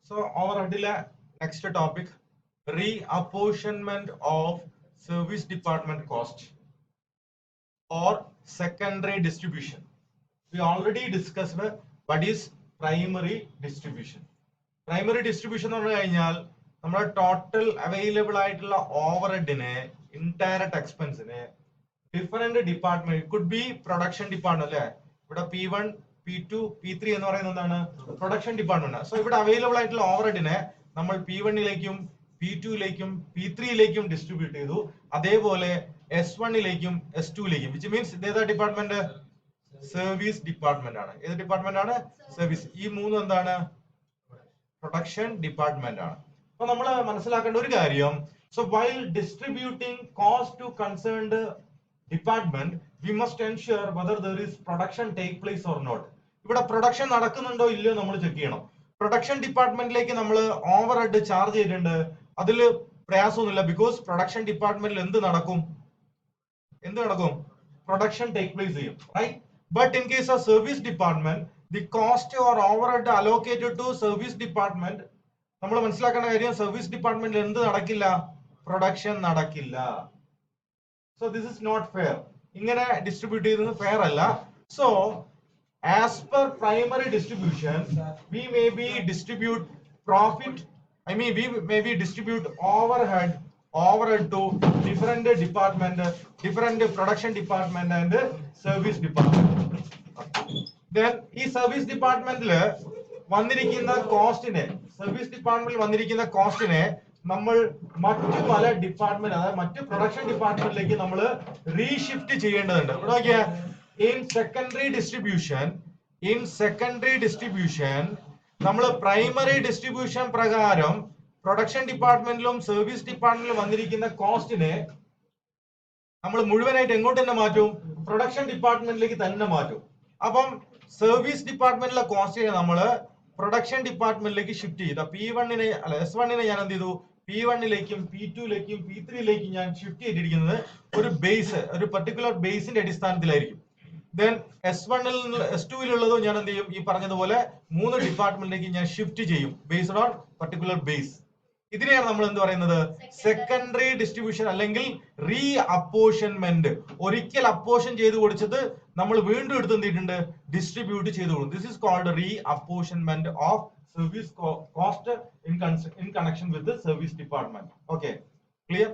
So overhead next topic, reapportionment of service department cost or secondary distribution. We already discussed what is primary distribution. Primary distribution എന്ന് പറഞ്ഞു കഴിഞ്ഞാൽ നമ്മുടെ total available ആയിട്ടുള്ള ഓവർഹെഡിനെ indirect എക്സ്പെൻസിനെ different department could be production department അല്ലെ, ഇവിടെ P1 P2 P3 എന്ന് പറയുന്നത് എന്താണ് പ്രൊഡക്ഷൻ ഡിപ്പാർട്ട്മെന്റ്. സോ ഇവിടെ അവൈലബിൾ ആയിട്ടുള്ള ഓവർഹെഡിനെ നമ്മൾ P1ലേക്കും P2ലേക്കും P3ലേക്കും ഡിസ്ട്രിബ്യൂട്ട് ചെയ്തു. അതേപോലെ S1ലേക്കും S2ലേക്കും, വിച്ച് മീൻസ് ഇതേതാ ഡിപ്പാർട്ട്മെന്റ്? സർവീസ് ഡിപ്പാർട്ട്മെന്റ് ആണ്. ഏത് ഡിപ്പാർട്ട്മെന്റ് ആണ്? സർവീസ്. ഈ മൂന്നും എന്താണ്? പ്രൊഡക്ഷൻ ഡിപ്പാർട്ട്മെന്റ് ആണ്. അപ്പൊ നമ്മൾ മനസ്സിലാക്കേണ്ട ഒരു കാര്യം, so while distributing cost to concerned department we must ensure whether there is production take place or not. ഇവിടെ പ്രൊഡക്ഷൻ നടക്കുന്നുണ്ടോ ഇല്ലയോ നമ്മൾ ചെക്ക് ചെയ്യണം. പ്രൊഡക്ഷൻ ഡിപ്പാർട്ട്മെന്റിലേക്ക് നമ്മൾ ഓവർഹെഡ് ചാർജ് ചെയ്തിട്ടുണ്ട്, അതിൽ പ്രയാസമൊന്നുമില്ല. ബിക്കോസ് പ്രൊഡക്ഷൻ ഡിപ്പാർട്ട്മെന്റിൽ എന്ത് നടക്കും? പ്രൊഡക്ഷൻ ടേക്ക് പ്ലേസ് ചെയ്യും, right? But in case of service department the cost or overhead allocated to service department, നമ്മൾ മനസ്സിലാക്കേണ്ട കാര്യം, സർവീസ് ഡിപ്പാർട്ട്മെന്റിൽ എന്ത് നടക്കില്ല? പ്രൊഡക്ഷൻ നടക്കില്ല. So this is not fair. ഇങ്ങനെ ഡിസ്ട്രിബ്യൂട്ട് ചെയ്യുന്നത് ഫെയർ അല്ല. So as per primary distribution we may be distribute profit, we may be distribute overhead to different department, different production department and service department. Then ഈ service ഡിപ്പാർട്ട്മെന്റിൽ വന്നിരിക്കുന്ന കോസ്റ്റിനെ നമ്മൾ മറ്റു പല department, അതായത് മറ്റു പ്രൊഡക്ഷൻ ഡിപ്പാർട്ട്മെന്റിലേക്ക് നമ്മൾ റീഷിഫ്റ്റ് ചെയ്യേണ്ടതുണ്ട്. ഇവിടെ നോക്കിയാൽ ഇൻ സെക്കൻഡറി ഡിസ്ട്രിബ്യൂഷൻ നമ്മൾ പ്രൈമറി ഡിസ്ട്രിബ്യൂഷൻ പ്രകാരം പ്രൊഡക്ഷൻ ഡിപ്പാർട്ട്മെന്റിലും സർവീസ് ഡിപ്പാർട്ട്മെന്റിലും വന്നിരിക്കുന്ന കോസ്റ്റിനെ നമ്മൾ മുഴുവനായിട്ട് എങ്ങോട്ട് തന്നെ മാറ്റും? പ്രൊഡക്ഷൻ ഡിപ്പാർട്ട്മെന്റിലേക്ക് തന്നെ മാറ്റും. അപ്പം സർവീസ് ഡിപ്പാർട്ട്മെന്റിലെ കോസ്റ്റിനെ നമ്മൾ പ്രൊഡക്ഷൻ ഡിപ്പാർട്ട്മെന്റിലേക്ക് ഷിഫ്റ്റ് ചെയ്ത P1നെ അല്ല S1നെ ഞാൻ എന്ത് ചെയ്തു? P1ലേക്കും P2ലേക്കും P3ലേക്കും ഞാൻ ഷിഫ്റ്റ് ചെയ്തിരിക്കുന്നത് ഒരു ബേസ്, ഒരു പർട്ടിക്കുലർ ബേസിന്റെ അടിസ്ഥാനത്തിലായിരിക്കും. ദെൻ S1ൽ നിന്ന് S2ലുള്ളത് ഞാൻ എന്ത് ചെയ്യും? ഈ പറഞ്ഞതുപോലെ 3 ഡിപ്പാർട്ട്മെന്റിലേക്ക് ഞാൻ ഷിഫ്റ്റ് ചെയ്യും ബേസ്ഡ് ഓൺ പർട്ടിക്കുലർ ബേസ്. ഇതിനെയാണ് നമ്മൾ എന്ത് പറയുന്നത്? സെക്കൻഡറി ഡിസ്ട്രിബ്യൂഷൻ അല്ലെങ്കിൽ റീ അപ്പോർഷൻമെന്റ്. ഒരിക്കൽ അപ്പോർഷൻ ചെയ്ത് കൊടുത്തത് നമ്മൾ വീണ്ടും എടുത്ത് എന്തിട്ടുണ്ട്? ഡിസ്ട്രിബ്യൂട്ട് ചെയ്തു കൊടുക്കും. This is called reapportionment of service cost in connection with service department. Okay, clear?